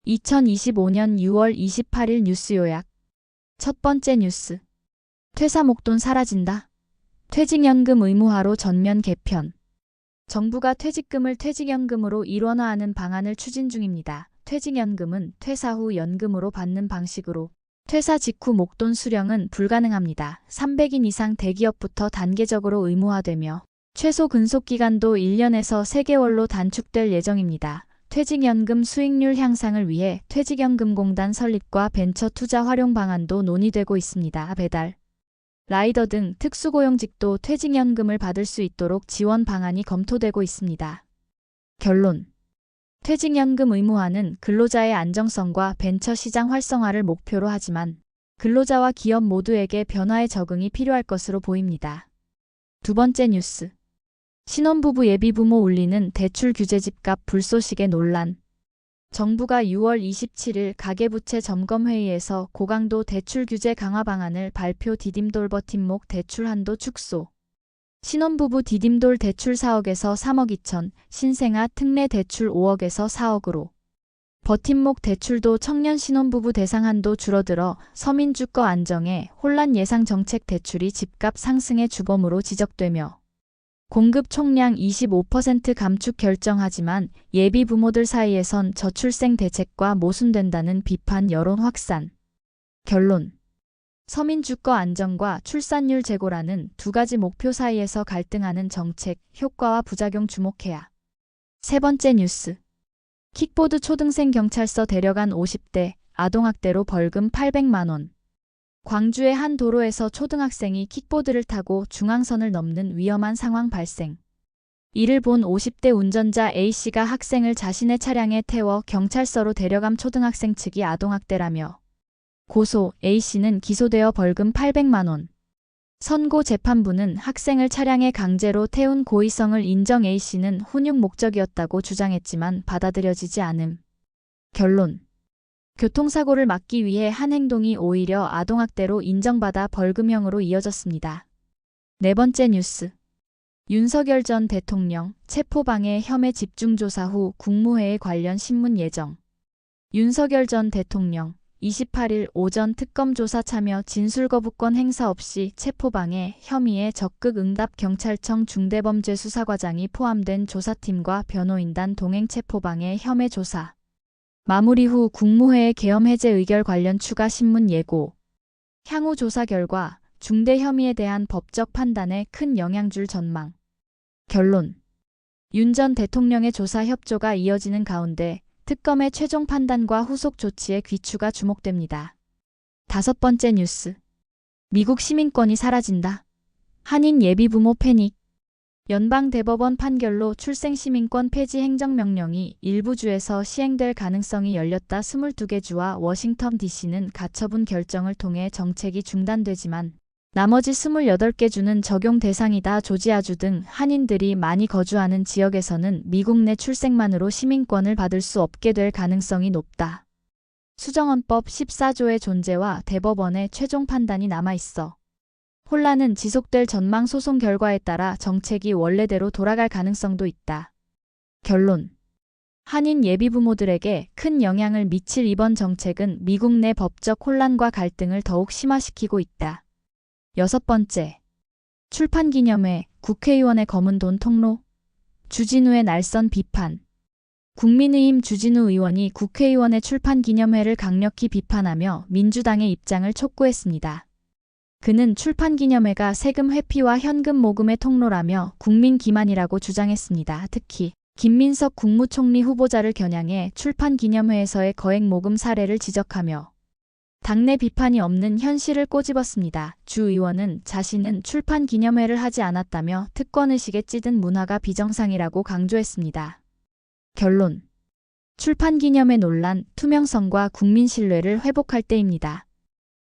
2025년 6월 28일 뉴스 요약. 첫 번째 뉴스. 퇴사 목돈 사라진다. 퇴직연금 의무화로 전면 개편. 정부가 퇴직금을 퇴직연금으로 일원화하는 방안을 추진 중입니다. 퇴직연금은 퇴사 후 연금으로 받는 방식으로 퇴사 직후 목돈 수령은 불가능합니다. 300인 이상 대기업부터 단계적으로 의무화되며 최소 근속기간도 1년에서 3개월로 단축될 예정입니다. 퇴직연금 수익률 향상을 위해 퇴직연금공단 설립과 벤처 투자 활용 방안도 논의되고 있습니다. 배달, 라이더 등 특수고용직도 퇴직연금을 받을 수 있도록 지원 방안이 검토되고 있습니다. 결론. 퇴직연금 의무화는 근로자의 안정성과 벤처 시장 활성화를 목표로 하지만 근로자와 기업 모두에게 변화에 적응이 필요할 것으로 보입니다. 두 번째 뉴스. 신혼부부 예비부모 울리는 대출 규제 집값 불쏘시개 논란. 정부가 6월 27일 가계부채 점검회의에서 고강도 대출 규제 강화 방안을 발표. 디딤돌 버팀목 대출 한도 축소. 신혼부부 디딤돌 대출 4억에서 3억 2천, 신생아 특례 대출 5억에서 4억으로. 버팀목 대출도 청년 신혼부부 대상 한도 줄어들어 서민 주거 안정에 혼란 예상. 정책 대출이 집값 상승의 주범으로 지적되며 공급 총량 25% 감축 결정하지만 예비 부모들 사이에선 저출생 대책과 모순된다는 비판 여론 확산. 결론. 서민 주거 안정과 출산율 제고라는 두 가지 목표 사이에서 갈등하는 정책, 효과와 부작용 주목해야. 세 번째 뉴스. 킥보드 초등생 경찰서 데려간 50대, 아동학대로 벌금 800만 원. 광주의 한 도로에서 초등학생이 킥보드를 타고 중앙선을 넘는 위험한 상황 발생. 이를 본 50대 운전자 A씨가 학생을 자신의 차량에 태워 경찰서로 데려감. 초등학생 측이 아동학대라며 고소. A씨는 기소되어 벌금 800만 원. 선고. 재판부는 학생을 차량에 강제로 태운 고의성을 인정. A씨는 훈육 목적이었다고 주장했지만 받아들여지지 않음. 결론. 교통사고를 막기 위해 한 행동이 오히려 아동학대로 인정받아 벌금형으로 이어졌습니다. 네 번째 뉴스. 윤석열 전 대통령 체포방해 혐의 집중조사 후 국무회의 관련 신문 예정. 윤석열 전 대통령 28일 오전 특검 조사 참여 진술거부권 행사 없이 체포방해 혐의에 적극 응답. 경찰청 중대범죄수사과장이 포함된 조사팀과 변호인단 동행. 체포방해 혐의 조사 마무리 후 국무회의 계엄 해제 의결 관련 추가 신문 예고. 향후 조사 결과 중대 혐의에 대한 법적 판단에 큰 영향 줄 전망. 결론. 윤 전 대통령의 조사 협조가 이어지는 가운데 특검의 최종 판단과 후속 조치에 귀추가 주목됩니다. 다섯 번째 뉴스. 미국 시민권이 사라진다. 한인 예비부모 패닉. 연방대법원 판결로 출생시민권 폐지 행정명령이 일부 주에서 시행될 가능성이 열렸다. 22개 주와 워싱턴 DC는 가처분 결정을 통해 정책이 중단되지만 나머지 28개 주는 적용 대상이다. 조지아주 등 한인들이 많이 거주하는 지역에서는 미국 내 출생만으로 시민권을 받을 수 없게 될 가능성이 높다. 수정헌법 14조의 존재와 대법원의 최종 판단이 남아있어 혼란은 지속될 전망. 소송 결과에 따라 정책이 원래대로 돌아갈 가능성도 있다. 결론. 한인 예비부모들에게 큰 영향을 미칠 이번 정책은 미국 내 법적 혼란과 갈등을 더욱 심화시키고 있다. 여섯 번째. 출판기념회, 국회의원의 검은 돈 통로. 주진우의 날선 비판. 국민의힘 주진우 의원이 국회의원의 출판기념회를 강력히 비판하며 민주당의 입장을 촉구했습니다. 그는 출판기념회가 세금 회피와 현금 모금의 통로라며 국민 기만이라고 주장했습니다. 특히 김민석 국무총리 후보자를 겨냥해 출판기념회에서의 거액 모금 사례를 지적하며 당내 비판이 없는 현실을 꼬집었습니다. 주 의원은 자신은 출판기념회를 하지 않았다며 특권의식에 찌든 문화가 비정상이라고 강조했습니다. 결론. 출판기념회 논란, 투명성과 국민 신뢰를 회복할 때입니다.